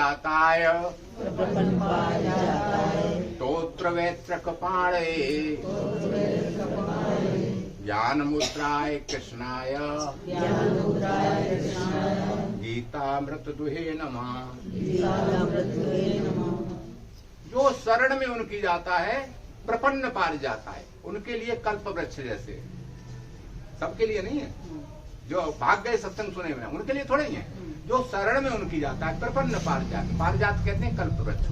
पारिजाताय स्तोत्र वैत्र कपाणे ज्ञान मुद्राय कृष्णाय गीतामृत दुहे नमः। जो शरण में उनकी जाता है प्रपन्न पारिजाता है, उनके लिए कल्प वृक्ष जैसे। सबके लिए नहीं है, जो भाग गए सत्संग सुने में उनके लिए थोड़े ही है। जो शरण में उनकी जाता है प्रपन्न पारिजात, पारिजात कहते हैं कल्प वृक्ष को।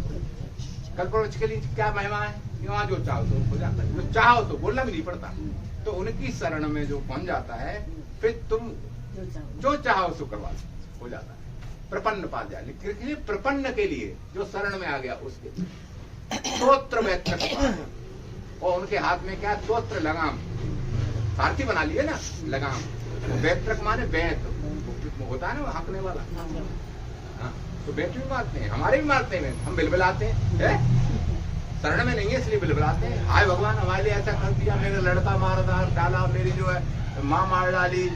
कल्प वृक्ष के लिए क्या महिमा है कि वहां जो चाहो तो हो जाता है, जो चाहो तो बोलना भी नहीं पड़ता। तो उनकी शरण में जो पहुंच जाता है फिर तुम जो चाहो सो करवा हो जाता है। प्रपन्न पारिजात, लेकिन प्रपन्न के लिए जो शरण में आ गया उसके स्तोत्र वैत्र, और उनके हाथ में क्या स्तोत्र लगाम, सारथी बना लिए ना लगाम। वैत्रक माने बैत होता है ना हाँकने वाला। हाँ, तो बैत भी मारते हैं, हमारे भी मारते हैं, हम बिलबिलाते हैं। शरण में नहीं है इसलिए बिलबिलाते हैं। हाय भगवान हमारे लिए ऐसा कर दिया, मेरा लड़का मार डाला, मेरी जो है माँ मार डाली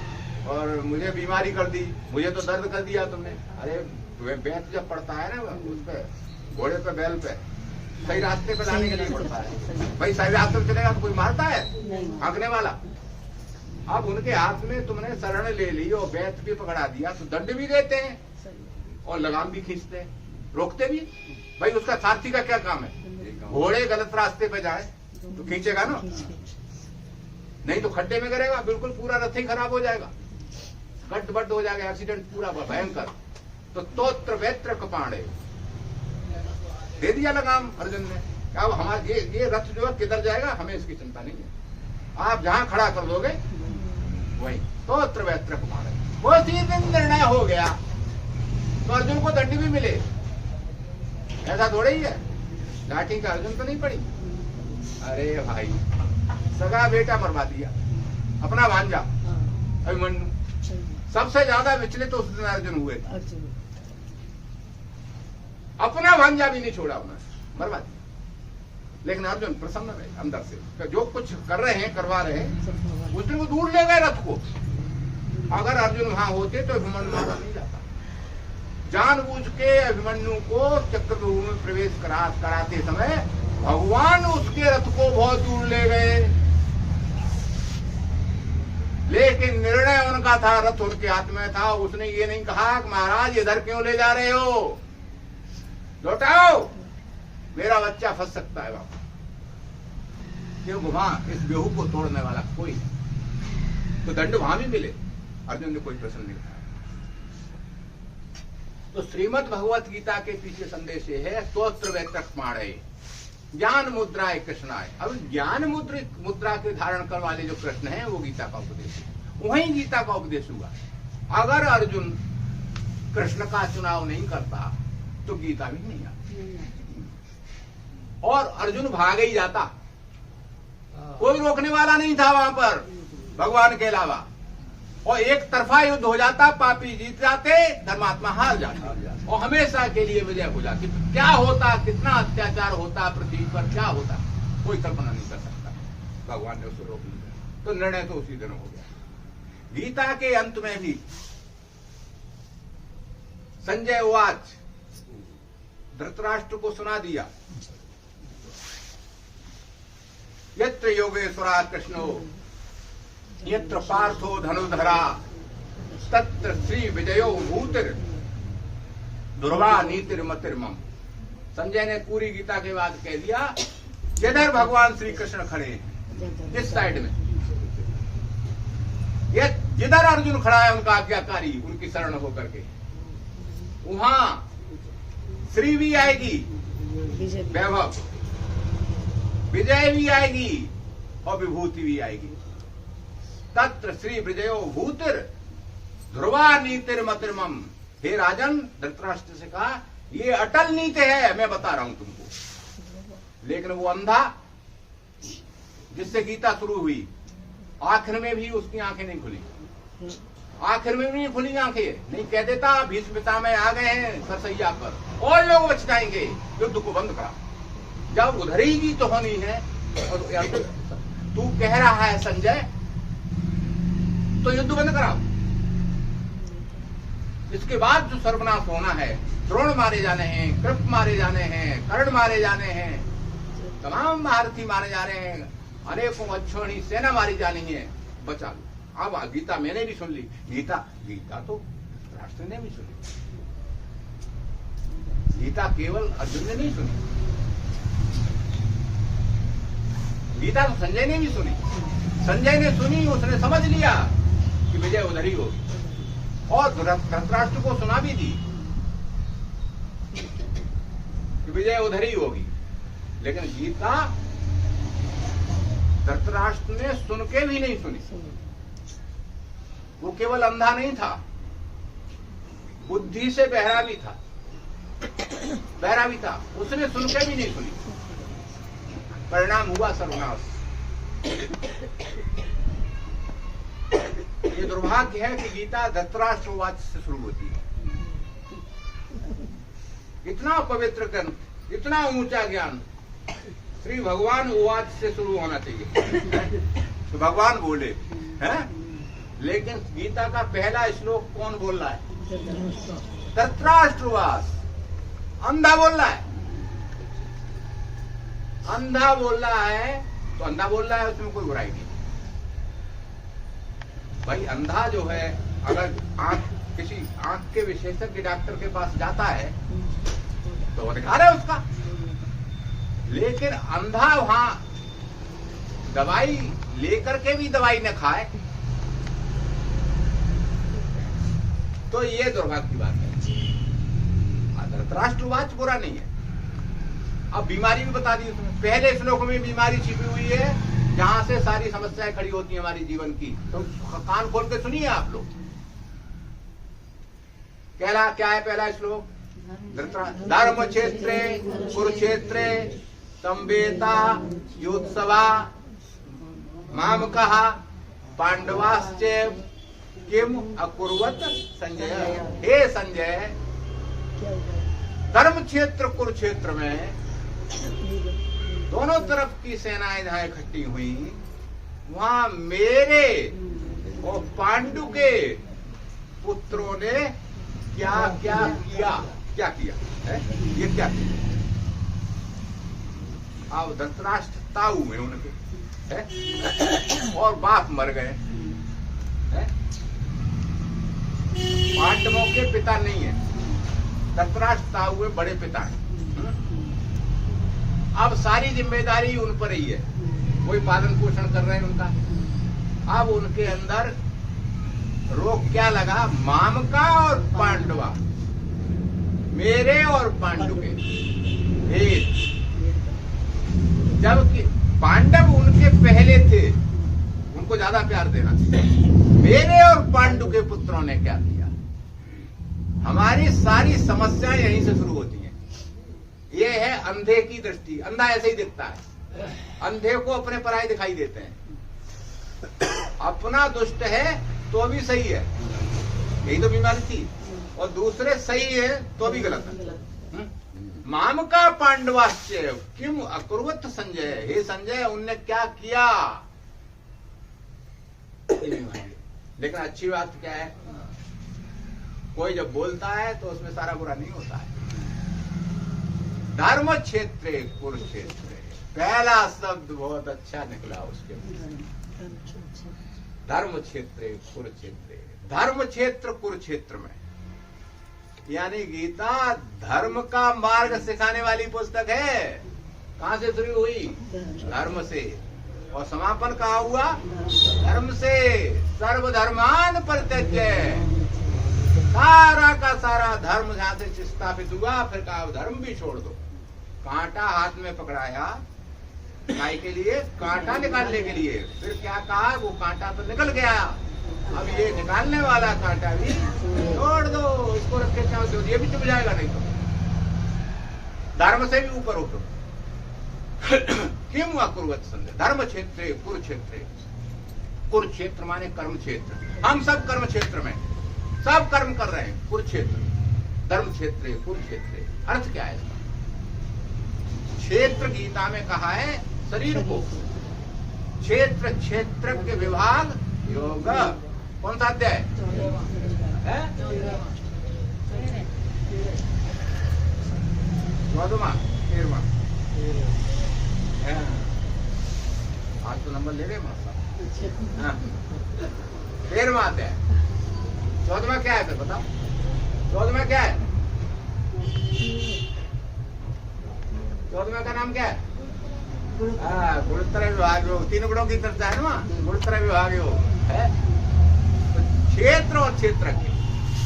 और मुझे बीमारी कर दी, मुझे तो दर्द कर दिया तुमने। अरे तुम्हें बैत जब पड़ता है ना उस पे घोड़े पे बैल पे सही रास्ते पे लाने के लिए पड़ता है। भाई सही रास्ते पे चलेगा तो कोई मारता है हाँकने वाला। अब उनके हाथ में तुमने शरण ले ली और बैत भी पकड़ा दिया तो दंड भी देते हैं और लगाम भी खींचते हैं, रोकते भी। भाई उसका सारथी का क्या काम है? घोड़े गलत रास्ते पे जाए तो खींचेगा ना, नहीं तो खड्डे में गिरेगा, बिल्कुल पूरा रथ ही खराब हो जाएगा, गड्ढ बड्ढ हो जाएगा, एक्सीडेंट पूरा भयंकर। तो स्तोत्र वैत्र कपाणे दे दिया लगाम अर्जुन ने। क्या हमारे ये रथ जो है किधर जाएगा हमें इसकी चिंता नहीं है, आप जहां खड़ा कर दोगे वही स्तोत्र वैत्र कपाणे। वो तीन दिन निर्णय हो गया तो अर्जुन को दंड भी मिले, ऐसा थोड़ा ही है लाठी का अर्जुन तो नहीं पड़ी। अरे भाई सगा बेटा मरवा दिया, अपना भांजा अभिमन्यु, सबसे ज्यादा विचलित उस दिन अर्जुन हुए, अपना भांजा भी नहीं छोड़ा उन्होंने, मरवा दिया। लेकिन अर्जुन प्रसन्न रहे अंदर से, जो कुछ कर रहे हैं करवा रहे हैं, उस दिन वो दूर ले गए रथ को। अगर अर्जुन वहां होते तो अभिमन्यु मारा नहीं जाता। जानबूझ के अभिमन्यु को चक्रव्यूह में प्रवेश कराते समय भगवान उसके रथ को बहुत दूर ले गए, लेकिन निर्णय उनका था, रथ उनके हाथ में था। उसने ये नहीं कहा कि महाराज इधर क्यों ले जा रहे हो, लौटाओ, मेरा बच्चा फंस सकता है वहां, क्योंकि वहां इस बेहू को तोड़ने वाला कोई नहीं। तो दंड वहां भी मिले, अर्जुन ने कोई प्रश्न नहीं उठाया। तो श्रीमद् भगवत गीता के पीछे संदेश ये है, स्तोत्र वैत्र कपाणे ज्ञान मुद्राय कृष्णाय। अब ज्ञान मुद्रा के धारण करने वाले जो कृष्ण हैं वो गीता का उपदेश है, वही गीता का उपदेश हुआ। अगर अर्जुन कृष्ण का चुनाव नहीं करता तो गीता भी नहीं आती, और अर्जुन भाग ही जाता, कोई रोकने वाला नहीं था वहां पर भगवान के अलावा, और एक तरफा युद्ध हो जाता, पापी जीत जाते, धर्मात्मा हार जाते, और हमेशा के लिए विजय हो जाती। क्या होता, कितना अत्याचार होता पृथ्वी पर, क्या होता, कोई कल्पना नहीं कर सकता। भगवान ने उसे रोक लिया, तो निर्णय तो उसी दिन हो गया। गीता के अंत में भी संजय उवाच, धृतराष्ट्र को सुना दिया, यत्र योगेश्वरा कृष्णो यत्र पार्थो धनुधरा तत्र श्री विजयो भूतिर दुर्वा नीतिर मतिर्मम। संजय ने पूरी गीता के बाद कह दिया, जिधर भगवान श्री कृष्ण खड़े हैं, जिस साइड में, ये जिधर अर्जुन खड़ा है उनका आज्ञाकारी, उनकी शरण होकर के, वहां श्री भी आएगी, वैभव विजय भी आएगी और विभूति भी आएगी। तत्र श्री विजयो भूतिर ध्रुवा नीतिर मतिर्मम। हे राजन, धृतराष्ट्र से कहा, ये अटल नीति है, मैं बता रहा हूं तुमको। लेकिन वो अंधा जिससे गीता शुरू हुई, आखिर में भी उसकी आंखें नहीं खुली, आखिर में भी नहीं खुली आंखें। नहीं कह देता भीष्म पितामह आ गए हैं सरसैया पर, और लोग बच जाएंगे, युद्ध को बंद करा। जब उधर ही की तो होनी है, और तू कह रहा है संजय तो युद्ध बंद कराओ। इसके बाद जो सर्वनाश होना है, द्रोण मारे जाने हैं, कृप मारे जाने हैं, कर्ण मारे जाने हैं, तमाम महारथी मारे जा रहे हैं, अनेकों अच्छोनी सेना मारी जानी है, बचा लो। अब गीता मैंने भी सुन ली, गीता तो राष्ट्र ने भी सुनी, गीता केवल अर्जुन ने नहीं सुनी, गीता तो संजय ने भी सुनी। संजय ने सुनी, उसने समझ लिया कि विजय उधर ही होगी, और धृतराष्ट्र को सुना भी दी कि विजय उधर ही होगी। लेकिन गीता धृतराष्ट्र ने सुन के भी नहीं सुनी। वो केवल अंधा नहीं था, बुद्धि से बहरा भी था, उसने सुन के भी नहीं सुनी। परिणाम हुआ सर्वनाश। ये दुर्भाग्य है कि गीता धृतराष्ट्रवाद से शुरू होती है। इतना पवित्र ग्रंथ, इतना ऊंचा ज्ञान श्री भगवान वाद से शुरू होना चाहिए। तो भगवान बोले हैं, लेकिन गीता का पहला श्लोक कौन बोल रहा है? धृतराष्ट्रवाद। अंधा बोल रहा है, अंधा बोल रहा है, तो अंधा बोल रहा है, उसमें कोई बुराई नहीं। भाई अंधा जो है, अगर किसी आंख के विशेषज्ञ डॉक्टर के पास जाता है तो वो दिखा रहा है उसका, लेकिन अंधा वहां दवाई लेकर के भी दवाई न खाए, तो ये दुर्भाग्य की बात है। धृतराष्ट्रवाद बुरा नहीं है। अब बीमारी भी बता दी उसमें, पहले श्लोक में बीमारी छिपी हुई है जहां से सारी समस्याएं खड़ी होती हैं हमारी जीवन की। तो कान खोल के सुनिए आप लोग। क्या है पहला श्लोक? धर्म क्षेत्रे कुरुक्षेत्रे संवेता योत्सवा मामकः पांडवाश्च किम अकुर्वत संजय। हे संजय, धर्म क्षेत्र कुरुक्षेत्र में दोनों तरफ की सेनाएं जहां इकट्ठी हुई, वहां मेरे और पांडु के पुत्रों ने क्या क्या किया है? ये क्या किया? अब धृतराष्ट्र ताऊ में उनके है? और बाप मर गए है? पांडवों के पिता नहीं है, धृतराष्ट्र ताऊ हुए बड़े पिता हैं। अब सारी जिम्मेदारी उन पर ही है, कोई पालन पोषण कर रहे हैं उनका। अब उनके अंदर रोग क्या लगा? मामका और पांडवा, मेरे और पांडु के भेद। जबकि पांडव उनके पहले थे, उनको ज्यादा प्यार देना चाहिए। मेरे और पांडु के पुत्रों ने क्या किया? हमारी सारी समस्याएं यहीं से शुरू होती हैं। ये है अंधे की दृष्टि। अंधा ऐसे ही दिखता है, अंधे को अपने पराये दिखाई देते हैं। अपना दुष्ट है तो भी सही है, यही तो बीमारी थी, और दूसरे सही है तो भी गलत है। मामका पांडवाश्च किम अकुर्वत संजय। हे संजय, उनने क्या किया? लेकिन अच्छी बात क्या है, कोई जब बोलता है तो उसमें सारा बुरा नहीं होता है। धर्म क्षेत्रे कुरुक्षेत्र, पहला शब्द बहुत अच्छा निकला उसके मुंह। धर्म क्षेत्रे कुरुक्षेत्र, धर्म क्षेत्र कुरुक्षेत्र में, यानी गीता धर्म का मार्ग सिखाने वाली पुस्तक है। कहां से शुरू हुई? धर्म से, और समापन कहाँ हुआ? धर्म से। सर्वधर्मान परित्यज्य, सारा का सारा धर्म जहां से स्थापित हुआ, फिर कहा धर्म भी छोड़ दो। कांटा हाथ में पकड़ाया गाय के लिए, कांटा निकालने के लिए, फिर क्या कहा? वो कांटा तो निकल गया, अब ये निकालने वाला कांटा भी छोड़ दो, इसको रख के क्या दो, ये भी चुप जाएगा नहीं तो। धर्म से भी ऊपर उठो। किम अकुर्वत संजय। धर्म क्षेत्र कुरुक्षेत्र, कुरुक्षेत्र माने कर्म क्षेत्र। हम सब कर्म क्षेत्र में सब कर्म कर रहे हैं। कुरुक्षेत्र, धर्म क्षेत्र कुरुक्षेत्र, अर्थ क्या है? क्षेत्र गीता में कहा है शरीर को, क्षेत्र क्षेत्र के विभाग योग। कौन सा अध्याय है? 14वां 13वां आज तो नंबर ले रहे मास्टर। 13वां अध्याय। 14वां क्या है फिर बताओ? 14वां क्या है? 14वां का नाम क्या है? गुणत्रय विभाग योग। 3 गुणों की चर्चा है ना, गुणत्रय विभाग योग है। तो क्षेत्र और क्षेत्रज्ञ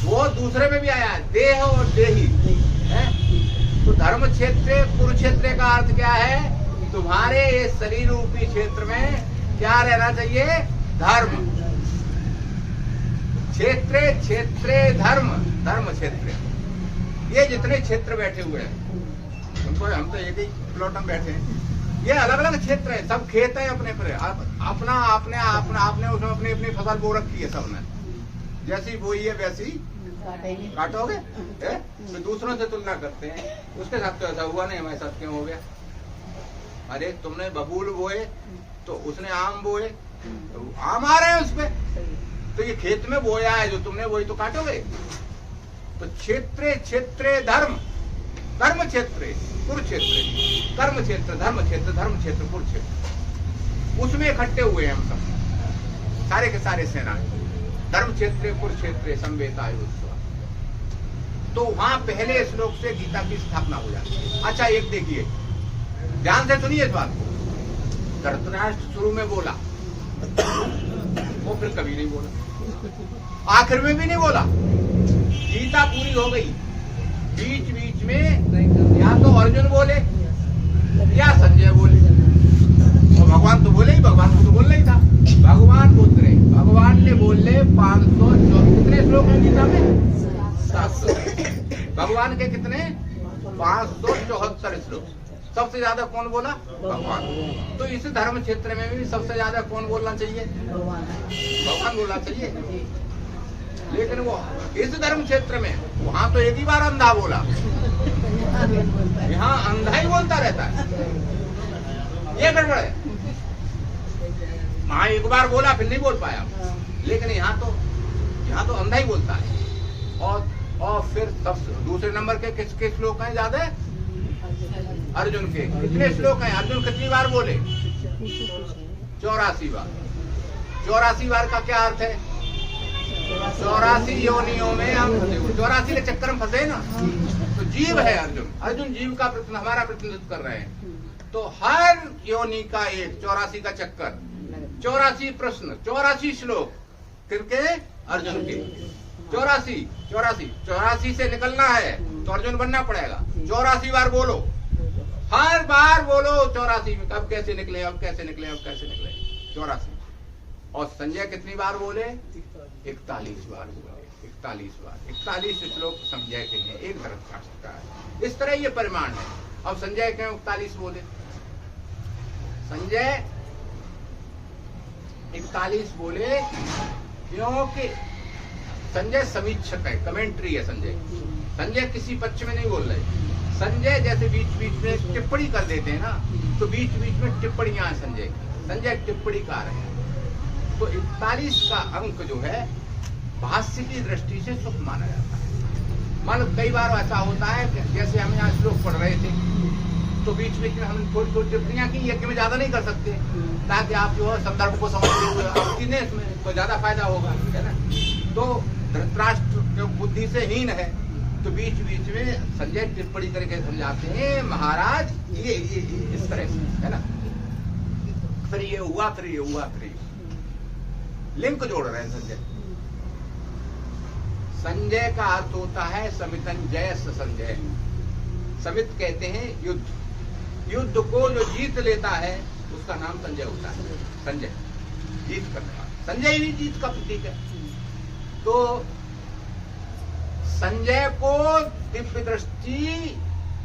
वो दूसरे में भी आया है, देह और देही है। तो धर्म क्षेत्र कुरुक्षेत्र का अर्थ क्या है? तुम्हारे ये शरीर रूपी क्षेत्र में क्या रहना चाहिए? धर्म। क्षेत्रे क्षेत्रे धर्म, धर्म क्षेत्र। ये जितने क्षेत्र बैठे हुए हैं उनको, हम तो एक ही प्लॉट में बैठे हैं, ये अलग अलग क्षेत्र है, सब खेत है अपने पर। अपना आपने आपने उसमें अपनी अपनी फसल बो रखी है सबने, जैसी बोई है वैसी काटोगे। तो दूसरों से तुलना करते हैं, उसके साथ तो ऐसा हुआ नहीं, हमारे साथ क्यों हो गया? अरे तुमने बबूल बोए तो उसने आम बोए, तो आम आ रहे हैं उस पे, तो ये खेत में बोया है जो तुमने, वही तो काटोगे। तो क्षेत्रे क्षेत्रे धर्म, धर्म क्षेत्र कुरुक्षेत्र, कर्म क्षेत्र धर्म क्षेत्र, धर्म क्षेत्र कुरुक्षेत्र, उसमें इकट्ठे हुए हैं हम सब, सारे के सारे सेना। धर्म क्षेत्र कुरुक्षेत्र संवेतायुत्सव। तो वहां पहले श्लोक से गीता की स्थापना हो जाती है। अच्छा एक देखिए, ध्यान से सुनिए इस बात को। धृतराष्ट्र शुरू में बोला, वो फिर कभी नहीं बोला, आखिर में भी नहीं बोला। गीता पूरी हो गई, बीच बीच में या तो अर्जुन बोले या संजय बोले, और भगवान तो बोले ही, भगवान को तो बोलना ही था। भगवान उतरे, भगवान ने बोले 504 कितने श्लोक हैं गीता में? 700। भगवान के कितने? 574 श्लोक। सबसे ज्यादा कौन बोला? भगवान। तो इस धर्म क्षेत्र में भी सबसे ज्यादा कौन बोलना चाहिए? भगवान बोलना चाहिए। लेकिन वो इस धर्म क्षेत्र में वहां तो एक ही बार अंधा बोला, यहाँ अंधा ही बोलता रहता है, ये गड़बड़ है। वहां एक बार बोला फिर नहीं बोल पाया, लेकिन यहाँ तो अंधा ही बोलता है। और फिर दूसरे नंबर के किसके श्लोक हैं ज्यादा? अर्जुन के। कितने श्लोक हैं? अर्जुन कितनी बार बोले? 84 बार। 84 बार का क्या अर्थ है? 84 योनियों में हम 84 के चक्कर में फंसे ना। तो जीव है अर्जुन, अर्जुन जीव का हमारा प्रतिनिधित्व कर रहे हैं। तो हर योनि का एक 84 का चक्कर, 84 प्रश्न, 84 श्लोक किसके? अर्जुन के। 84 से निकलना है तो अर्जुन बनना पड़ेगा। 84 बार बोलो, हर बार बोलो 84 में, कब कैसे निकले, अब कैसे निकले, अब कैसे निकले, 84। और संजय कितनी बार बोले? 41 बार बोले, 41 बार। 41 श्लोक संजय के हैं, एक धृतराष्ट्र का है। इस तरह ये परिमाण है। अब संजय क्यों 41 बोले? संजय 41 बोले क्योंकि संजय समीक्षक है, कमेंट्री है संजय। संजय किसी पक्ष में नहीं बोल रहे। संजय जैसे बीच बीच में टिप्पणी कर देते हैं ना, तो बीच बीच में टिप्पणियां हैं संजय की। संजय टिप्पणीकार है। तो 41 का अंक जो है भाष्य की दृष्टि से शुभ माना जाता है। मान कई बार ऐसा होता है, जैसे हम यहाँ श्लोक पढ़ रहे थे तो बीच बीच में हम थोड़ी थोड़ी टिप्पणियां की, यज्ञ में ज्यादा नहीं कर सकते, ताकि आप जो है संदर्भ को समझते हुए आप कीने इसमें तो ज्यादा फायदा होगा, है ना। तो धृतराष्ट्र जो बुद्धि से हीन है, तो बीच बीच में संजय टिप्पणी करके समझाते हैं, महाराज ये इस तरह से, है ना। फिर ये हुआ, फिर ये हुआ, फिर लिंक जोड़ रहे हैं संजय। संजय का अर्थ होता है समितंजय संजय। समित कहते हैं युद्ध, युद्ध को जो जीत लेता है उसका नाम संजय होता है। संजय जीत करने वाला, संजय ही जीत का प्रतीक है। तो संजय को दिव्य दृष्टि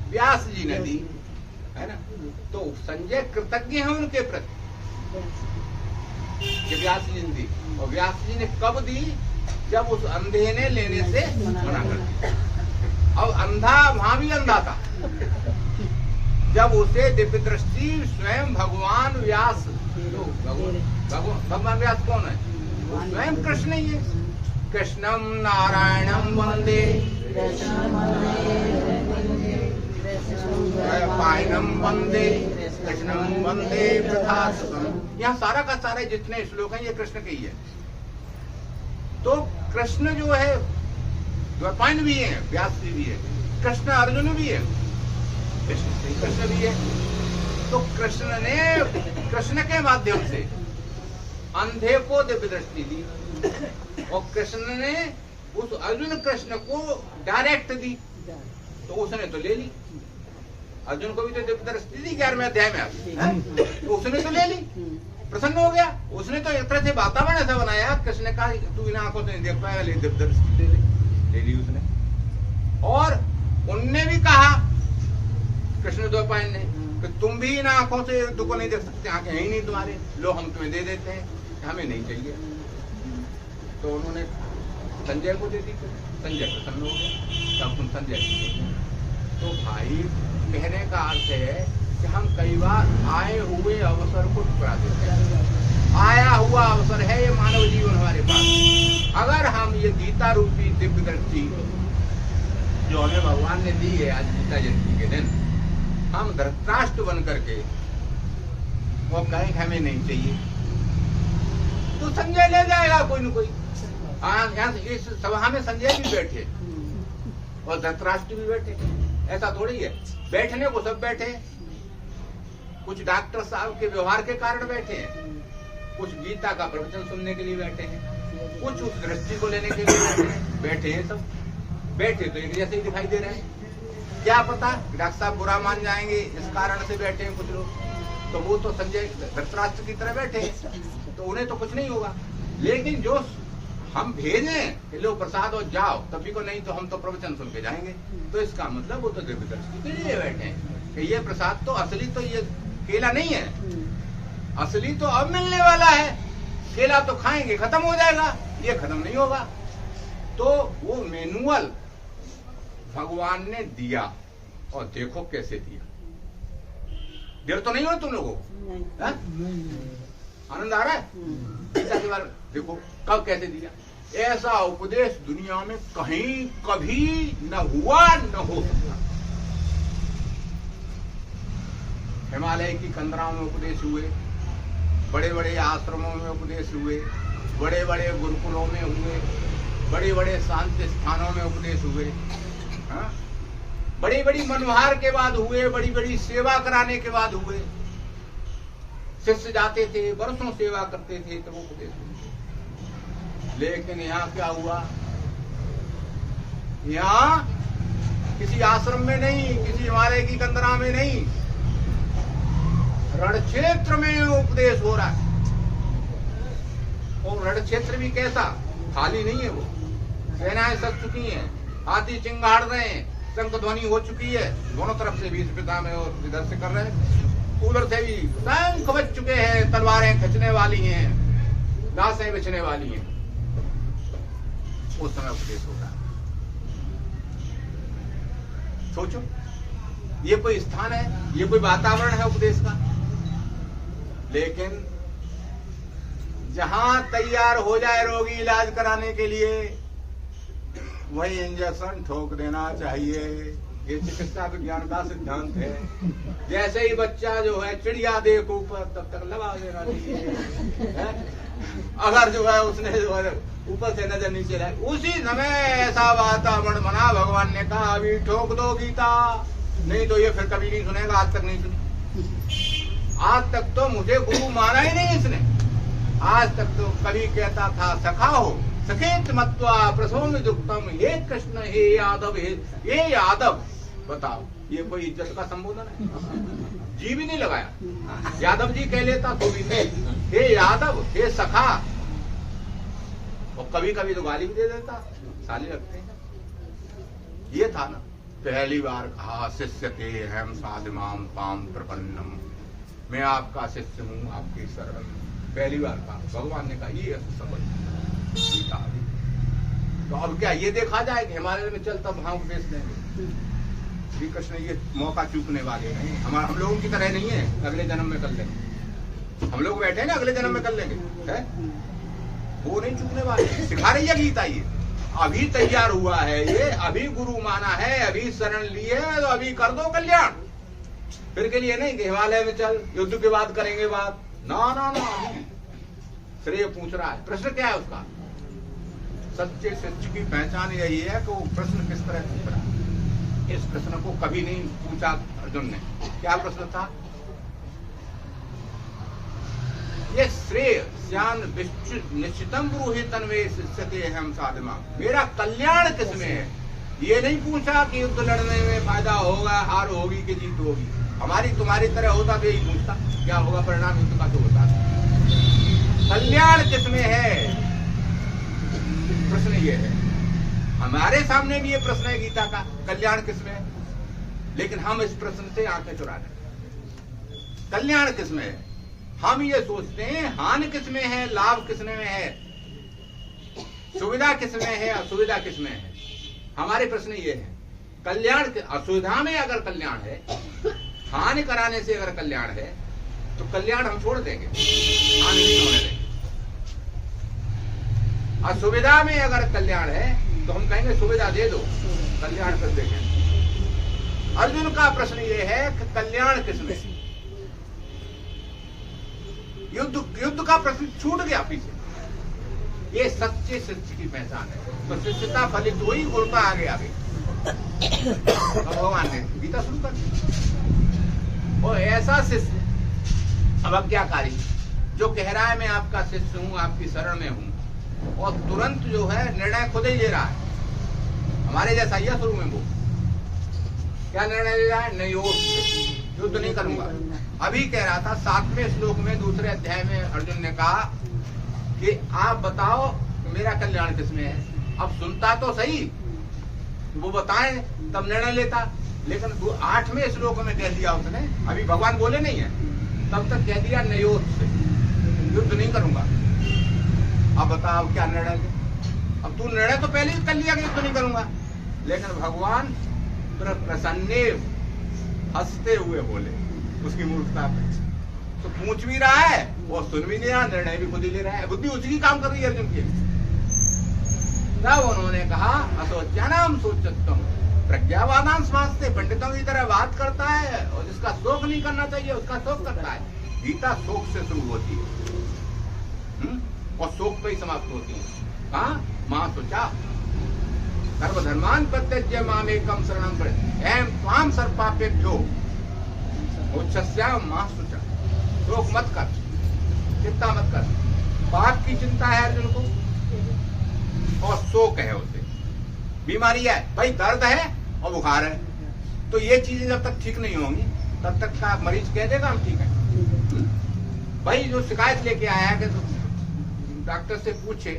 व्यास जी ने दी, है ना। तो संजय कृतज्ञ है उनके प्रति, व्यास जी ने दी। और व्यास जी ने कब दी? जब उस अंधे ने लेने से मना कर दिया। और अंधा वहां भी अंधा था, जब उसे दिव्य दृष्टि स्वयं भगवान व्यास, तो भगवान व्यास कौन है? वो स्वयं कृष्ण ही है। कृष्णम नारायणम वंदे पायनम वंदे कृष्णम वंदे प्रथासुतम। यहाँ सारा का सारे जितने श्लोक हैं ये कृष्ण के ही है। तो कृष्ण जो है द्वैपायन भी है, व्यास जी भी है, कृष्ण अर्जुन भी है, कृष्ण भी है। तो कृष्ण के माध्यम से अंधे को दिव्य दृष्टि दी और कृष्ण ने उस अर्जुन कृष्ण को डायरेक्ट दी, तो उसने तो ले ली। अर्जुन को भी तो दिव्य दृष्टि दी 11वें अध्याय में, तो उसने तो ले ली, प्रसन्न हो गया। उसने तो एक तरह से वातावरण ऐसा बनाया, कृष्ण ने कहा तू बिना आंखों से नहीं देख पाएगा, ले दिव्य दृष्टि ले ली उसने। और उनने भी कहा कृष्ण द्वैपायन ने कि तुम भी इन आंखों से दुख को नहीं देख सकते, आंखें है ही नहीं तुम्हारे, लो हम तुम्हें दे देते हैं, हमें नहीं चाहिए। तो उन्होंने संजय को दे दी, संजय प्रसन्न हो गया, तब तुम संजय। तो भाई कहने का अर्थ है कि हम कई बार आए हुए अवसर को ठुकरा देते हैं। आया हुआ अवसर है ये मानव जीवन हमारे पास। अगर हम ये गीता रूपी दिव्य दृष्टि जो हमें भगवान ने दी है आज गीता जयंती के दिन, हम धृतराष्ट्र बन करके वो कहें कि हमें नहीं चाहिए, तो संजय ले जाएगा कोई न कोई। यहाँ इस सभा में संजय भी बैठे और धृतराष्ट्र भी बैठे, ऐसा थोड़ी है। बैठने को सब बैठे, कुछ डॉक्टर साहब के व्यवहार के कारण बैठे हैं, कुछ गीता का प्रवचन सुनने के लिए बैठे हैं, कुछ उस दृष्टि को लेने के लिए बैठे हैं। सब बैठे तो एक जैसे ही दिखाई दे रहे हैं। क्या पता डॉक्टर साहब बुरा मान जाएंगे इस कारण से बैठे हैं कुछ लोग, तो वो तो संजय धृतराष्ट्र की तरह बैठे हैं, तो उन्हें तो कुछ नहीं होगा। लेकिन जो हम भेजें कि लो प्रसाद और जाओ, तभी को नहीं तो हम तो प्रवचन सुन के जाएंगे, तो इसका मतलब वो तो दिव्य दृष्टि के लिए बैठे हैं कि ये प्रसाद तो असली तो ये केला नहीं है, असली तो अब मिलने वाला है, केला तो खाएंगे खत्म हो जाएगा, ये खत्म नहीं होगा। तो वो मैनुअल भगवान ने दिया और देखो कैसे दिया। देर तो नहीं हो तुम लोगों को, आनंद आ रहा है गीता के बारे में? देखो कब कैसे दिया। ऐसा उपदेश दुनिया में कहीं कभी न हुआ न हो सकता। हिमालय की कंदराओं में उपदेश हुए, बड़े बड़े आश्रमों में उपदेश हुए, बड़े बड़े गुरुकुलों में हुए, बड़े बड़े शांति स्थानों में उपदेश हुए, हाँ? बड़ी बड़ी मनोहार के बाद हुए, बड़ी बड़ी सेवा कराने के बाद हुए। शिष्य जाते थे, वर्षों सेवा करते थे, तो वो उपदेश हुए। लेकिन यहाँ क्या हुआ? यहाँ किसी आश्रम में नहीं, किसी हिमालय की कंदरा में नहीं, रण क्षेत्र में उपदेश हो रहा है। और रण क्षेत्र भी कैसा? खाली नहीं है वो, सेनाएं सज चुकी हैं, हाथी चिंगाड़ रहे हैं, शंख ध्वनि हो चुकी है, दोनों तरफ से भी पिता में और इधर से कर रहे हैं, उधर से भी शंख बज चुके हैं, तलवारें खींचने वाली हैं, लाशें बिछने वाली हैं। उस समय उपदेश हो रहा है। सोचो, ये कोई स्थान है, ये कोई वातावरण है उपदेश का? लेकिन जहां तैयार हो जाए रोगी इलाज कराने के लिए, वही इंजेक्शन ठोक देना चाहिए। ये चिकित्सा विज्ञान का सिद्धांत है। जैसे ही बच्चा जो है चिड़िया देख ऊपर, तब तक लगा देना चाहिए। अगर जो है उसने जो है ऊपर से नजर नीचे रहे, उसी समय ऐसा वातावरण बना, भगवान ने कहा अभी ठोक दो गीता, नहीं तो ये फिर कभी नहीं सुनेगा। आज तक नहीं सुनी, आज तक तो मुझे गुरु माना ही नहीं इसने। आज तक तो कभी कहता था सखा हो, सखेत मत्वा प्रसोम दुक्तम, हे कृष्ण हे यादव, हे यादव। बताओ, ये कोई इज्जत का संबोधन है? जी भी नहीं लगाया, यादव जी कह लेता तो भी नहीं, हे यादव, हे सखा। और कभी कभी तो गाली भी दे देता, साली रखते हैं। ये था ना, पहली बार कहा शिष्य ते हम साधमाम पाम प्रपन्नम, मैं आपका शिष्य हूँ, आपकी शरण। पहली बार कहा, भगवान ने कहा ये समझ। तो अब क्या ये देखा जाए कि हिमालय में चलता वहां उपदेश देंगे? श्री कृष्ण ये मौका चूकने वाले नहीं, हम लोगों की तरह नहीं है अगले जन्म में कर लेंगे। हम लोग बैठे हैं ना, अगले जन्म में कर लेंगे, है? वो नहीं चूकने वाले। सिखा रही है गीता ये, अभी तैयार हुआ है, ये अभी गुरु माना है, अभी शरण लिए है, तो अभी कर दो कल्याण। फिर के लिए नहीं कि हिमालय में चल, युद्ध के बाद करेंगे बात। ना ना ना, अभी श्रेय पूछ रहा है। प्रश्न क्या है उसका? सच्चे शिष्य की पहचान यही है कि वो प्रश्न किस तरह पूछ रहा है। इस प्रश्न को कभी नहीं पूछा अर्जुन ने। क्या प्रश्न था? ये श्रेय श्यान निश्चितम ब्रूहि तन्वे शिष्यते हम साधमा। मेरा कल्याण किसमें है? ये नहीं पूछा कि युद्ध लड़ने में फायदा होगा, हार होगी कि जीत होगी। हमारी तुम्हारी तरह होता तो यही पूछता क्या होगा परिणाम युद्ध का, तो होता। कल्याण किसमें है? प्रश्न ये है। हमारे सामने भी ये प्रश्न है गीता का, कल्याण किसमें है? लेकिन हम इस प्रश्न से आंखें चुरा रहे। कल्याण किसमें है? हम ये सोचते हैं हानि किसमें है, लाभ किसमें है, सुविधा किसमें है, असुविधा किसमें है। हमारे प्रश्न ये है कल्याण, असुविधा में अगर कल्याण है, हानि कराने से अगर कल्याण है, तो कल्याण हम छोड़ देंगे, हानि नहीं होने देंगे। असुविधा में अगर कल्याण है तो हम कहेंगे सुविधा दे दो, कल्याण कर देंगे। अर्जुन का प्रश्न ये है कि कल्याण किसमें? युद्ध का प्रश्न छूट गया पीछे। ये सच्चे शिष्य की पहचान है। तो शिष्यता फलित हुई, गुरुता आगे आगे। भगवान ने गीता शुरू कर दी। और ऐसा शिष्य अब आज्ञाकारी जो कह रहा है मैं आपका शिष्य हूं, आपकी शरण में हूं, और तुरंत जो है निर्णय खुद ही ले रहा है। हमारे जैसा ही शुरू में वो क्या निर्णय ले रहा है? नहीं, युद्ध नहीं करूंगा। अभी कह रहा था 7वें श्लोक में दूसरे अध्याय में अर्जुन ने कहा कि आप बताओ मेरा कल्याण किसमें है। अब सुनता तो सही, वो बताएं तब निर्णय लेता। लेकिन 8वें श्लोक में कह दिया उसने, अभी भगवान बोले नहीं है तब तक कह दिया नयोत से, युद्ध नहीं करूंगा। अब बताओ क्या निर्णय ले? अब तू निर्णय तो पहले ही कर लिया कि युद्ध नहीं करूंगा। लेकिन भगवान प्रसन्ने हंसते हुए बोले उसकी मूर्खता पे। तो पूछ भी रहा है और सुन भी नहीं रहा, निर्णय भी खुद ही ले रहा है। बुद्धि उसी की काम कर रही है अर्जुन की। तब उन्होंने कहा असोच्यानाम सोचत्तम प्रज्ञावादान समाजते, पंडितों की तरह बात करता है और जिसका शोक नहीं करना चाहिए उसका शोक करता है। गीता शोक से शुरू होती है और शोक पे ही समाप्त होती है। कहा मां सोचा सर्वधर्मान प्रत्यज्य मामेकम शरणं व्रज एवं त्वां सर्वपापेभ्यो मोक्षस्याम मां सोचा। शोक मत कर, चिंता मत कर। पाप की चिंता है अर्जुन को और शोक है उसे, बीमारी है भाई, दर्द है और बुखार है। तो ये चीजें जब तक ठीक नहीं होंगी तब तक का मरीज कह देगा हम ठीक है। भाई जो शिकायत लेके आया है कि तो डॉक्टर से पूछे,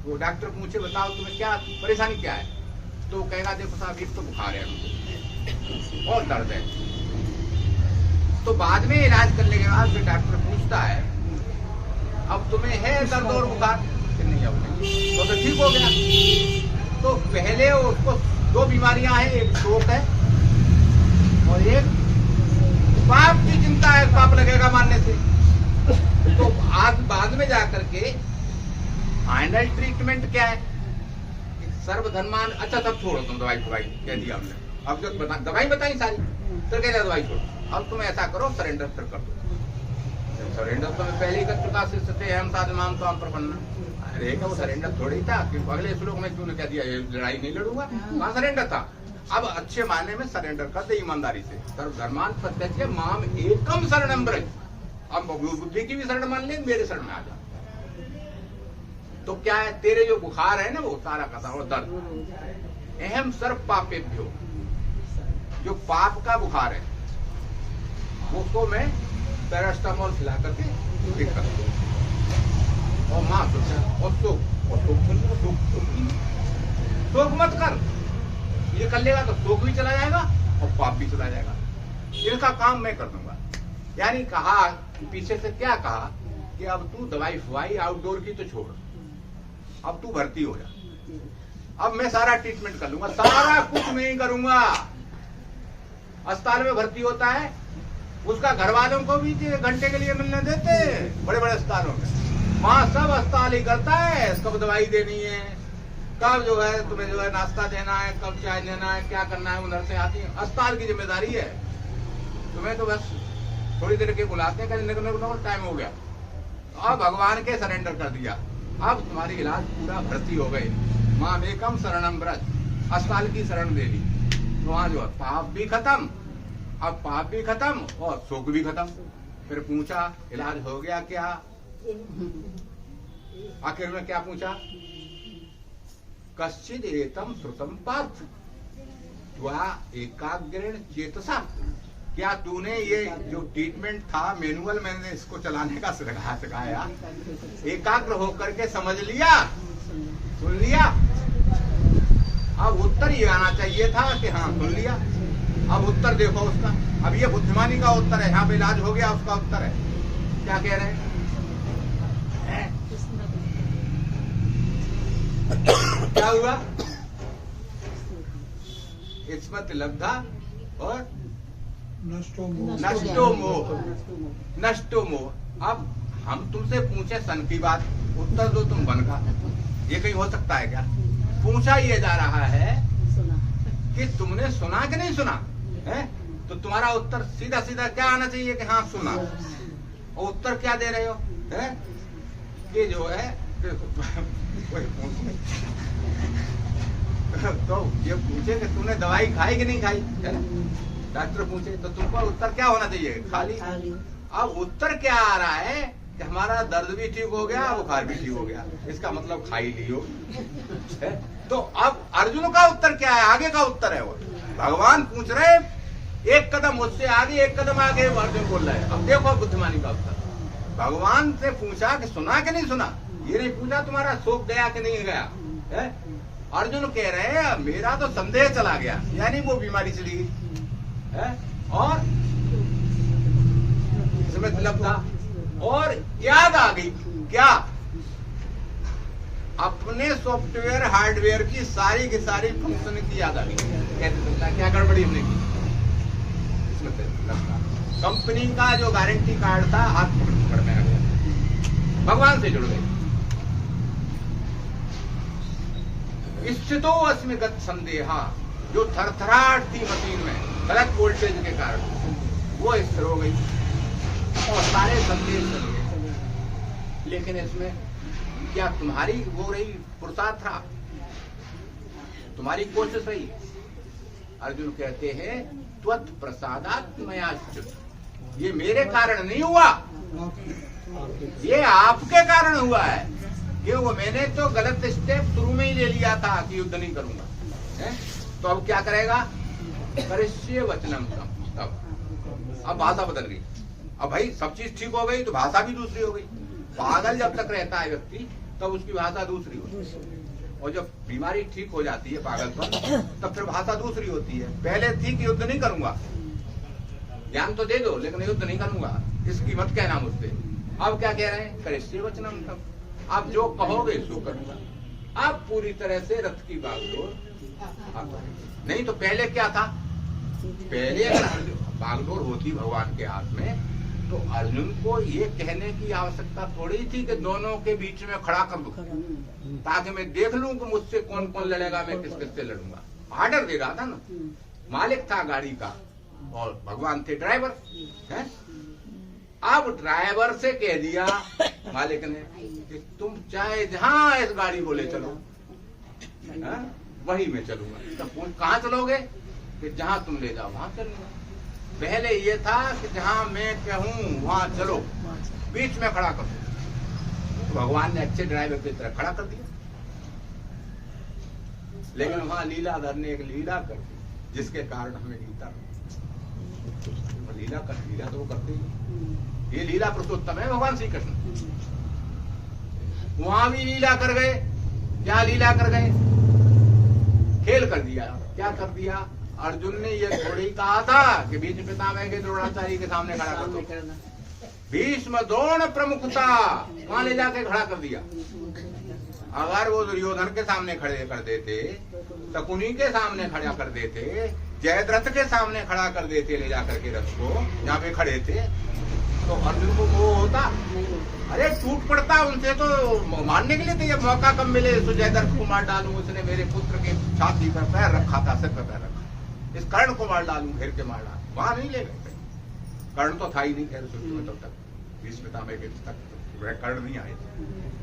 वो डॉक्टर पूछे बताओ तुम्हें क्या परेशानी क्या है, तो वो कहेगा देखो साहब एक तो बुखार है और दर्द है। तो बाद में इलाज करने के बाद फिर डॉक्टर पूछता है अब तुम्हें है दर्द और बुखार कि नहीं? अब नहीं, तो ठीक हो गया। तो पहले उसको 2 बीमारियां हैं, एक शोक है और एक पाप की चिंता है, पाप लगेगा मानने से। तो आज बाद में जाकर के फाइनल ट्रीटमेंट क्या है? सर्वधर्मान, अच्छा तब छोड़ो तुम दवाई कह दिया हमने, अब जो दवाई बताई सारी, तो कह दिया दवाई छोड़ो, अब तुम ऐसा करो सरेंडर कर दो। सरेंडर तो मैं पहले ही कर चुका, शिष्यते हम साधमाम तो हम प्रपन्न। अरे वो सरेंडर थोड़ी था कि अगले श्लोक में तूने कह दिया लड़ाई नहीं लड़ूंगा, कहाँ सरेंडर था। अब अच्छे मायने में सरेंडर कर दे ईमानदारी से। सर्वधर्मान प्रत्यज्य माम एकम शरणं व्रज। अब बुद्धि की भी शरण मान ले, मेरे शरण में आ जा। तो क्या है, तेरे जो बुखार है ना वो सारा का सारा दर्द अहम सर्व पापेभ्यो, जो पाप का बुखार है उसको मैं पैरास्टामोल खिला करके ठीक कर दूं। और मां सोचा और शोक मत कर, ये कर लेगा तो शोक भी चला जाएगा और पाप भी चला जाएगा। इनका काम मैं कर दूंगा। यानी कहा पीछे से क्या कहा कि अब तू दवाई फवाई आउटडोर की तो छोड़, अब तू भर्ती हो जा, अब मैं सारा ट्रीटमेंट कर लूंगा, सारा कुछ मैं ही करूंगा। अस्पताल में भर्ती होता है, उसका घर वालों को भी घंटे के लिए मिलने देते, बड़े बड़े अस्पतालों में वहां सब अस्पताल ही करता है, कब दवाई देनी है, कब जो है तुम्हें जो है नाश्ता देना है, कब चाय देना है, क्या करना है, उधर से आती है। अस्पताल की जिम्मेदारी है। तुम्हें तो बस थोड़ी देर के बुलाते हैं, कहते निकलो टाइम हो गया। अब भगवान के सरेंडर कर दिया, अब तुम्हारी इलाज पूरा भर्ती हो गई। माम एकम शरणम व्रत, अस्पताल की शरण दे दी, तो वहां जो पाप भी खत्म, अब पाप भी खत्म और शोक भी खत्म। फिर पूछा इलाज हो गया क्या? आखिर में क्या पूछा? कश्चिद एतम श्रुतम पार्थ त्वा एकाग्रेण चेतसा, क्या तूने ये जो ट्रीटमेंट था मैनुअल मैंने इसको चलाने का सिखाया, एकाग्र होकर के समझ लिया, सुन लिया? अब उत्तर ये आना चाहिए था कि हाँ सुन लिया। अब उत्तर देखो उसका, अब ये बुद्धिमानी का उत्तर है, यहाँ पे इलाज हो गया उसका उत्तर है। क्या कह रहे हैं? क्या हुआ? इस्मत लब्धा और नष्टो मोह। अब हम तुमसे पूछे सन की बात, उत्तर दो तुम बन का। ये कहीं हो सकता है क्या? पूछा ये जा रहा है कि तुमने सुना कि नहीं सुना है, तो तुम्हारा उत्तर सीधा सीधा क्या आना चाहिए कि हाँ सुना। और उत्तर क्या दे रहे हो है कि जो है तो ये पूछे कि तुमने दवाई खाई कि नहीं खाई, डॉक्टर पूछे तो तुमको उत्तर क्या होना चाहिए? खाली। अब उत्तर क्या आ रहा है कि हमारा दर्द भी ठीक हो गया, बुखार भी ठीक हो गया, इसका मतलब खाई लियो। तो अब अर्जुन का उत्तर क्या है? आगे का उत्तर है वो भगवान पूछ रहे, एक कदम मुझसे आगे एक कदम आगे अर्जुन बोल रहा है। अब देखो बुद्धिमानी का उत्तर, भगवान से पूछा कि सुना कि नहीं सुना, ये नहीं पूछा तुम्हारा शोक गया कि नहीं गया है? अर्जुन कह रहे हैं मेरा तो संदेह चला गया, यानी वो बीमारी चली गई है और इसमें लब्धा और याद आ गई। क्या? अपने सॉफ्टवेयर हार्डवेयर की सारी फंक्शन की याद आ गई। कैसे? क्या गड़बड़ी हमने की? इसमें लब्धा कंपनी का जो गारंटी कार्ड था हाथ पकड़ में आ गया, भगवान से जुड़ गए। स्थितो अस्मि गत संदेहा, जो थरथराहट थी मशीन में गलत वोल्टेज के कारण, वो स्थिर हो गई और सारे संदेश चल गए। लेकिन इसमें क्या तुम्हारी वो रही पुरुषार्थ रहा, तुम्हारी कोशिश रही? अर्जुन कहते हैं त्वत् प्रसादात्मयाच्युत, ये मेरे कारण नहीं हुआ, ये आपके कारण हुआ है। क्यों? मैंने तो गलत स्टेप शुरू में ही ले लिया था कि युद्ध नहीं करूंगा है? तो अब क्या करेगा? करिष्ये वचनम तब। अब भाषा बदल गई, अब भाई सब चीज ठीक हो गई तो भाषा भी दूसरी हो गई। पागल जब तक रहता है व्यक्ति तब उसकी भाषा दूसरी होती है, और जब बीमारी ठीक हो जाती है पागलपन, तब फिर भाषा दूसरी होती है। पहले थी कि युद्ध नहीं करूंगा, ज्ञान तो दे दो लेकिन युद्ध नहीं करूंगा, इसकी मत कहना मुझसे। अब क्या कह रहे हैं? करिष्ये वचनम तब, आप जो कहोगे सो करूंगा। आप पूरी तरह से रथ की बागडोर नहीं। तो पहले क्या था? पहले अगर बागडोर होती भगवान के हाथ में तो अर्जुन को ये कहने की आवश्यकता थोड़ी थी कि दोनों के बीच में खड़ा कर दूं, ताकि मैं देख लूं कि मुझसे कौन कौन लड़ेगा, मैं किस किससे लड़ूंगा। ऑर्डर दे रहा था ना, मालिक था गाड़ी का और भगवान थे ड्राइवर है। अब ड्राइवर से कह दिया मालिक ने कि तुम चाहे जहां इस गाड़ी को ले चलो वही मैं चलूंगा। तो कहाँ चलोगे? कि जहां तुम ले जाओ वहां चलूंगा। पहले ये था कि जहां मैं कहूं वहां चलो, बीच में खड़ा कर दो। तो भगवान ने अच्छे ड्राइवर की तरह खड़ा कर दिया। लेकिन वहां लीलाधर ने एक लीला कर दी जिसके कारण हमें गीता लीला तो वो करते ही, ये लीला पुरुषोत्तम है भगवान श्री कृष्ण। वहां भी लीला कर गए। क्या लीला कर गए? खेल कर दिया। क्या कर दिया? अर्जुन ने ये थोड़ी ही कहा था कि बीच पितामह के द्रोणाचार्य के सामने खड़ा कर दो। भीष्म द्रोण प्रमुखता वहां ले जाके खड़ा कर दिया। अगर वो दुर्योधन के सामने खड़े कर देते, शकुनी के सामने खड़ा कर देते, जयद्रथ के सामने खड़ा कर देते ले जाकर के रथ को जहाँ पे खड़े थे, तो अर्जुन को मोह होता? अरे टूट पड़ता उनसे तो मारने के लिए। तो ये मौका कब मिले सुजयदर को मार डालूं, उसने मेरे पुत्र के छाती पर पैर रखा था, सिर पर पैर रखा, इस कर्ण को मार डालूं, घेर के मार डालूं। वहां नहीं ले गए, कर्ण तो था ही नहीं। खैर तब तक भीष्मपितामह के तक वह कर्ण नहीं आए थे,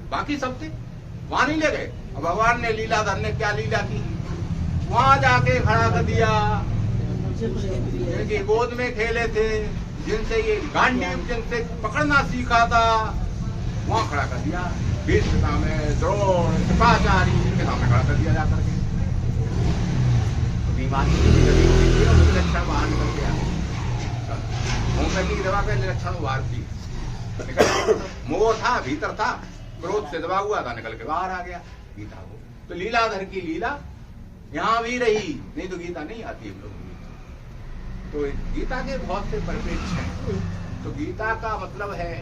बाकी सब थे, वहां नहीं ले गए। अब भगवान ने लीलाधर ने क्या लीला की, वहां जाके खड़ा कर दिया, जिनकी गोद में खेले थे, जिनसे ये गांडीव जिनसे पकड़ना सीखा था, वहां खड़ा कर दिया। भीष्मपितामह, द्रोण, कृपाचार्य, इनके सामने खड़ा कर दिया जाकर के। तो बीमार लक्षण बाहर निकल गया, होम्योपैथी की दवा पे लक्षण बाहर थी, मोह था, भीतर था, क्रोध से दबा हुआ था, निकल के बाहर आ गया गीता को। तो लीलाधर की लीला यहाँ भी रही, नहीं तो गीता नहीं आती हम लोगों की। तो गीता के बहुत से परिप्रेक्ष्य हैं। तो गीता का मतलब है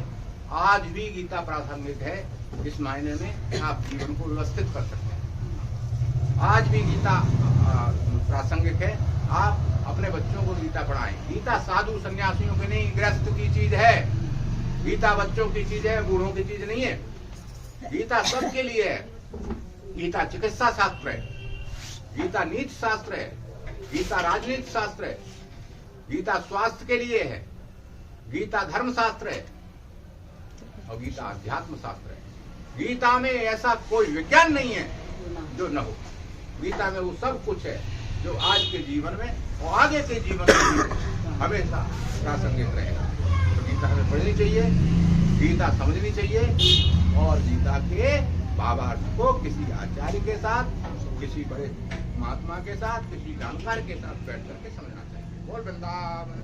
आज भी गीता प्रासंगिक है, इस मायने में आप जीवन को व्यवस्थित कर सकते हैं। आज भी गीता प्रासंगिक है, आप अपने बच्चों को गीता पढ़ाएं। गीता साधु सन्यासियों की नहीं, गृहस्थ की चीज है। गीता बच्चों की चीज है, बूढ़ों की चीज नहीं है। गीता सबके लिए है। गीता चिकित्सा शास्त्र है, गीता नीति शास्त्र है, गीता राजनीति शास्त्र है, गीता स्वास्थ्य के लिए है, गीता धर्म शास्त्र है, और गीता अध्यात्म शास्त्र है। गीता में ऐसा कोई विज्ञान नहीं है जो न हो। गीता में वो सब कुछ है जो आज के जीवन में और आगे के जीवन में हमेशा प्रासंगिक रहेगा। तो गीता हमें पढ़नी चाहिए, गीता समझनी चाहिए, और गीता के भावार्थ को किसी आचार्य के साथ, किसी बड़े महात्मा के साथ, किसी जानकार के साथ बैठ करके समझना चाहिए। बोल वृंदावन।